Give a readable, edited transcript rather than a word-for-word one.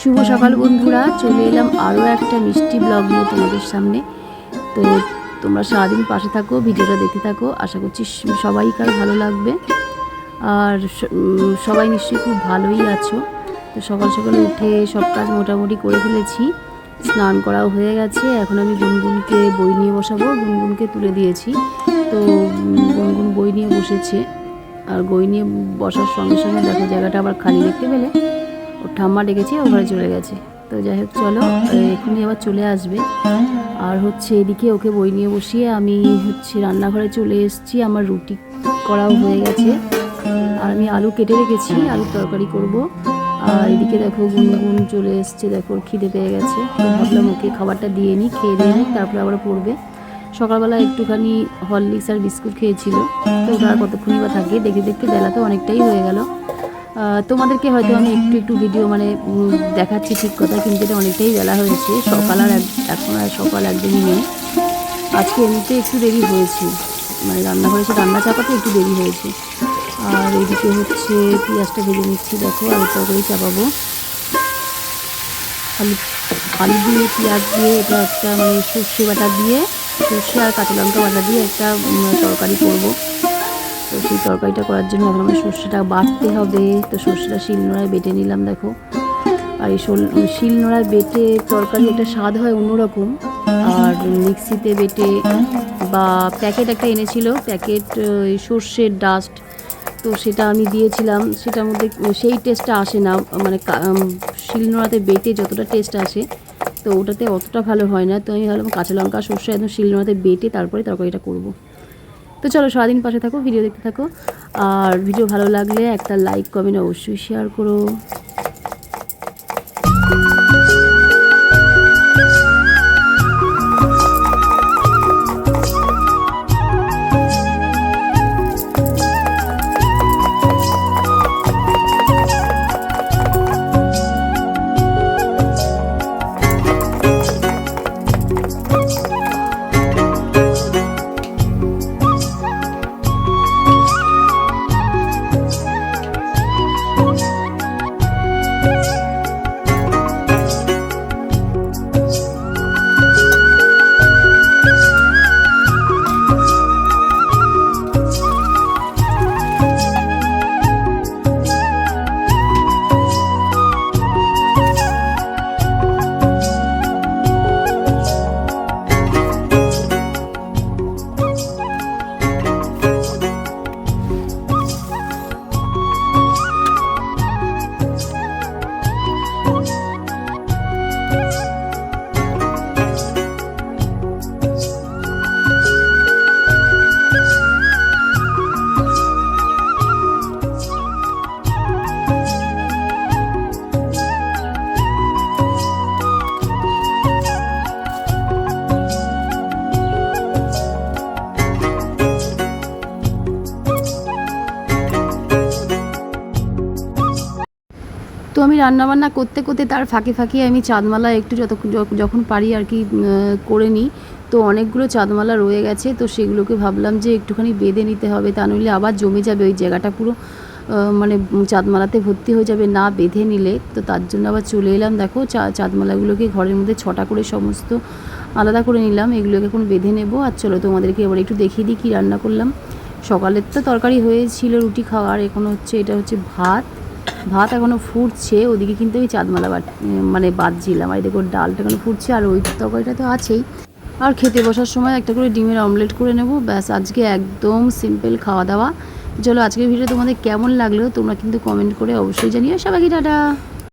শুভ সকাল বন্ধুরা, চলে এলাম আরও একটা মিষ্টি ব্লগ নিয়ে তোমাদের সামনে। তো তোমরা সারাদিন পাশে থাকো, ভিডিওটা দেখতে থাকো। আশা করছি সবাইকার ভালো লাগবে। আর সবাই নিশ্চয়ই খুব ভালোই আছো। তো সকাল সকালে উঠে সব কাজ মোটামুটি করে ফেলেছি, স্নান করাও হয়ে গেছে। এখন আমি গুনগুনকে বই নিয়ে বসাবো, গুনগুনকে তুলে দিয়েছি। তো গুনগুন বই নিয়ে বসেছে, আর বই নিয়ে বসার সঙ্গে সঙ্গে দেখো জায়গাটা আবার খালি দেখতে পেলে। ওর ঠাম্মা ডেকেছে, ও ঘরে চলে গেছে। তো যাই হোক, চলো এখনই আবার চলে আসবে। আর এদিকে ওকে বই নিয়ে বসিয়ে আমি রান্নাঘরে চলে এসেছি। আমার রুটি করাও হয়ে গেছে, আর আমি আলু কেটে রেখেছি, আলুর তরকারি করব। আর এদিকে দেখো গুনগুন চলে এসছে, দেখো খিদে পেয়ে গেছে। তো ভাবলাম ওকে খাবারটা দিয়ে নিই, খেয়ে দিয়ে নিই, তারপরে আবার পড়বে। সকালবেলা একটুখানি হরলিক্স আর বিস্কুট খেয়েছিল, তো ওটা আর কতক্ষণই বা থাকে। দেখতে দেখতে বেলা তো অনেকটাই হয়ে গেল। তোমাদেরকে হয়তো আমি একটু ভিডিও দেখাচ্ছি, ঠিক কথা, কিন্তু এটা অনেকটাই বেলা হয়েছে। সকাল আর এখন আর সকাল একদমই নেই। আজকে এমনিতে একটু দেরি হয়েছে, রান্নাঘরে রান্না চাপাতে একটু দেরি হয়েছে। আর এদিকে পেঁয়াজটা ভেজে নিচ্ছি, দেখো আলু তরকারি চাপাবো। আলু দিয়ে পেঁয়াজ দিয়ে এটা একটা সর্ষে বাটা দিয়ে, সর্ষে আর কাঁচা লঙ্কা বাটা দিয়ে একটা তরকারি করবো। তো সেই তরকারিটা করার জন্য এখন আমার সর্ষেটা বাটতে হবে। তো সর্ষেটা শিলনোড়ায় বেটে নিলাম, দেখো। আর এই শিলনোড়ায় বেটে তরকারি একটা স্বাদ হয় অন্যরকম। আর মিক্সিতে বেটে বা প্যাকেট একটা এনেছিল, প্যাকেট সর্ষের ডাস্ট, তো সেটা আমি দিয়েছিলাম। সেটার মধ্যে সেই টেস্টটা আসে না, শিলনোড়াতে বেটে যতটা টেস্ট আসে, তো ওটাতে অতটা ভালো হয় না। তো আমি ভাবলাম কাঁচা লঙ্কা সর্ষে একদম শিলনোড়াতে বেটে তারপরে তরকারিটা করব। তো চলো সারাদিন পাশে থাকো, ভিডিও দেখতে থাকো। আর ভিডিও ভালো লাগলে একটা লাইক কমেন্ট অবশ্যই শেয়ার করো। তো আমি রান্নাবান্না করতে করতে তার ফাঁকে ফাঁকে আমি চাঁদমালা একটু যখন পারি আর কি করে নিই। তো অনেকগুলো চাঁদমালা রয়ে গেছে, তো সেগুলোকে ভাবলাম যে একটুখানি বেঁধে নিতে হবে, তা নইলে আবার জমে যাবে, ওই জায়গাটা পুরো চাঁদমালাতে ভর্তি হয়ে যাবে না বেঁধে নিলে। তো তার জন্য আবার চলে এলাম, দেখো চাঁদমালাগুলোকে ঘরের মধ্যে 6টা করে সমস্ত আলাদা করে নিলাম। এগুলোকে এখন বেঁধে নেব। আর চলো তোমাদেরকে এবার একটু দেখিয়ে দিই কী রান্না করলাম। সকালের তো তরকারি হয়েছিল রুটি খাওয়ার, এখন এটা হচ্ছে ভাত এখনও ফুটছে। ওদিকে কিন্তু আমি চাঁদমালা বাঁধছিলাম। আর দেখো ডালটা এখনো ফুটছে, আর ওই তরকারিটা তো আছেই। আর খেতে বসার সময় একটা করে ডিমের অমলেট করে নেব, ব্যাস। আজকে একদম সিম্পল খাওয়া দাওয়া। চলো আজকের ভিডিও তোমাদের কেমন লাগলো তোমরা কিন্তু কমেন্ট করে অবশ্যই জানিও। সবাইকে টাটা।